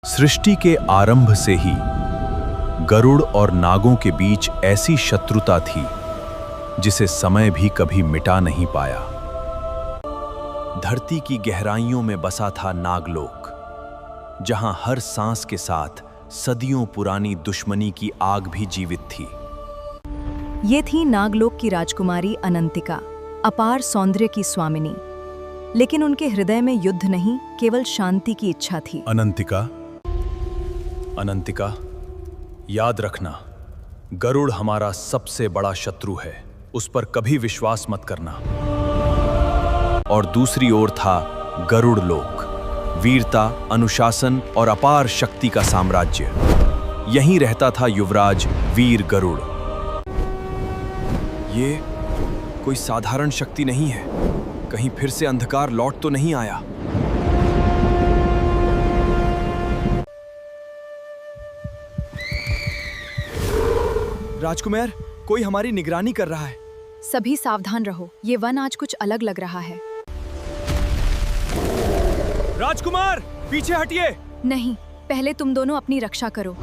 सृष्टि के आरंभ से ही गरुड़ और नागों के बीच ऐसी शत्रुता थी जिसे समय भी कभी मिटा नहीं पाया। धरती की गहराइयों में बसा था नागलोक, जहां हर सांस के साथ सदियों पुरानी दुश्मनी की आग भी जीवित थी। ये थी नागलोक की राजकुमारी अनंतिका, अपार सौंदर्य की स्वामिनी। लेकिन उनके हृदय में युद्ध नहीं, केवल शांति की इच्छा थी। अनंतिका, याद रखना, गरुड़ हमारा सबसे बड़ा शत्रु है, उस पर कभी विश्वास मत करना। और दूसरी ओर था गरुड़ लोक, वीरता, अनुशासन और अपार शक्ति का साम्राज्य। यहीं रहता था युवराज वीर गरुड़। ये कोई साधारण शक्ति नहीं है, कहीं फिर से अंधकार लौट तो नहीं आया। राजकुमार, कोई हमारी निगरानी कर रहा है। सभी सावधान रहो, ये वन आज कुछ अलग लग रहा है। राजकुमार, पीछे हटिए। नहीं, पहले तुम दोनों अपनी रक्षा करो।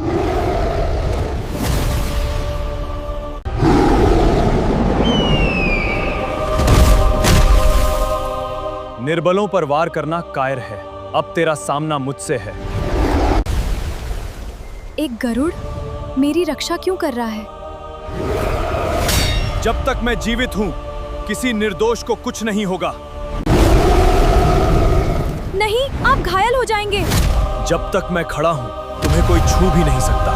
निर्बलों पर वार करना कायर है। अब तेरा सामना मुझसे है। एक गरुड़ मेरी रक्षा क्यों कर रहा है? जब तक मैं जीवित हूं, किसी निर्दोष को कुछ नहीं होगा। नहीं, आप घायल हो जाएंगे। जब तक मैं खड़ा हूं, तुम्हें कोई छू भी नहीं सकता।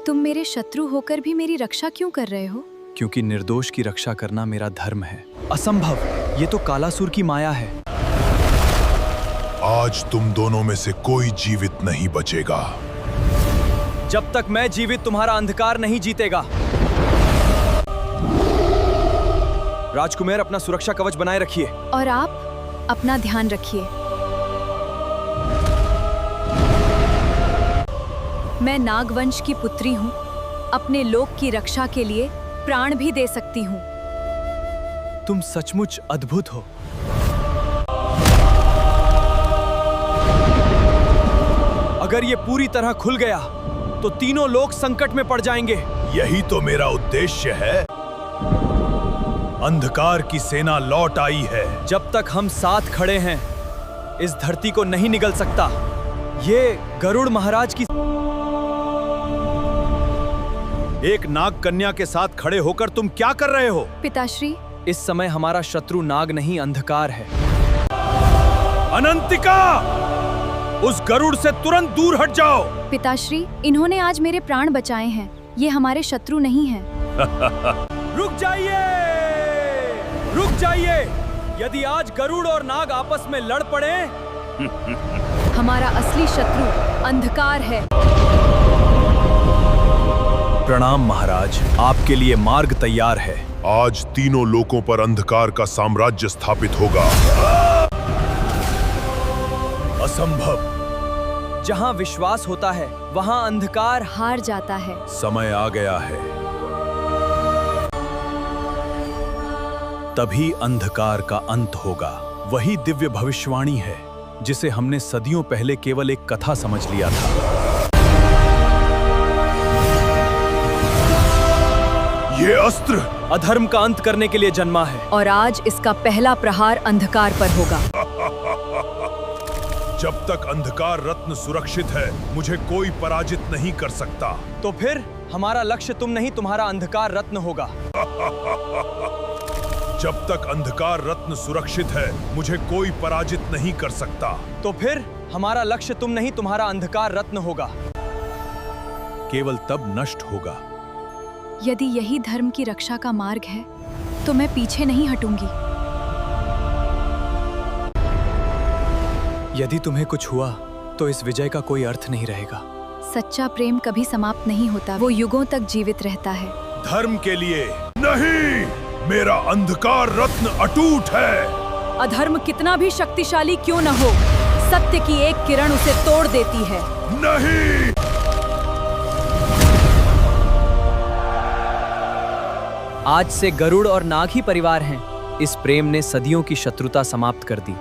तुम मेरे शत्रु होकर भी मेरी रक्षा क्यों कर रहे हो? क्योंकि निर्दोष की रक्षा करना मेरा धर्म है। असंभव, ये तो कालासुर की माया है। आज तुम दोनों में से कोई जीवित नहीं बचेगा। जब तक मैं जीवित, तुम्हारा अंधकार नहीं जीतेगा। राजकुमार, अपना सुरक्षा कवच बनाए रखिए। और आप अपना ध्यान रखिए। मैं नागवंश की पुत्री हूँ। अपने लोक की रक्षा के लिए प्राण भी दे सकती हूँ। तुम सचमुच अद्भुत हो। अगर ये पूरी तरह खुल गया तो तीनों लोग संकट में पड़ जाएंगे। यही तो मेरा उद्देश्य है। अंधकार की सेना लौट आई है। जब तक हम साथ खड़े हैं, इस धरती को नहीं निगल सकता। ये गरुड़ महाराज की एक नाग कन्या के साथ खड़े होकर तुम क्या कर रहे हो? पिताश्री, इस समय हमारा शत्रु नाग नहीं, अंधकार है। अनंतिका, उस गरुड़ से तुरंत दूर हट जाओ। पिताश्री, इन्होंने आज मेरे प्राण बचाए हैं। ये हमारे शत्रु नहीं हैं। रुक जाइए, रुक जाइए। यदि आज गरुड़ और नाग आपस में लड़ पड़े, हमारा असली शत्रु अंधकार है। प्रणाम महाराज, आपके लिए मार्ग तैयार है। आज तीनों लोकों पर अंधकार का साम्राज्य स्थापित होगा। असंभव। जहां विश्वास होता है, वहां अंधकार हार जाता है। समय आ गया है। तभी अंधकार का अंत होगा। वही दिव्य भविष्यवाणी है जिसे हमने सदियों पहले केवल एक कथा समझ लिया था। ये अस्त्र अधर्म का अंत करने के लिए जन्मा है। और आज इसका पहला प्रहार अंधकार पर होगा। जब तक अंधकार रत्न सुरक्षित है, मुझे कोई पराजित नहीं कर सकता। तो फिर हमारा लक्ष्य तुम नहीं, तुम्हारा अंधकार रत्न होगा। जब तक अंधकार रत्न सुरक्षित है, मुझे कोई पराजित नहीं कर सकता। तो फिर हमारा लक्ष्य तुम नहीं, तुम्हारा अंधकार रत्न होगा। केवल तब नष्ट होगा। यदि यही धर्म की रक्षा का मार्ग है, तो मैं पीछे नहीं हटूंगी। यदि तुम्हें कुछ हुआ तो इस विजय का कोई अर्थ नहीं रहेगा। सच्चा प्रेम कभी समाप्त नहीं होता, वो युगों तक जीवित रहता है। धर्म के लिए नहीं, मेरा अंधकार रत्न अटूट है। अधर्म कितना भी शक्तिशाली क्यों न हो, सत्य की एक किरण उसे तोड़ देती है। नहीं, आज से गरुड़ और नाग ही परिवार हैं। इस प्रेम ने सदियों की शत्रुता समाप्त कर दी।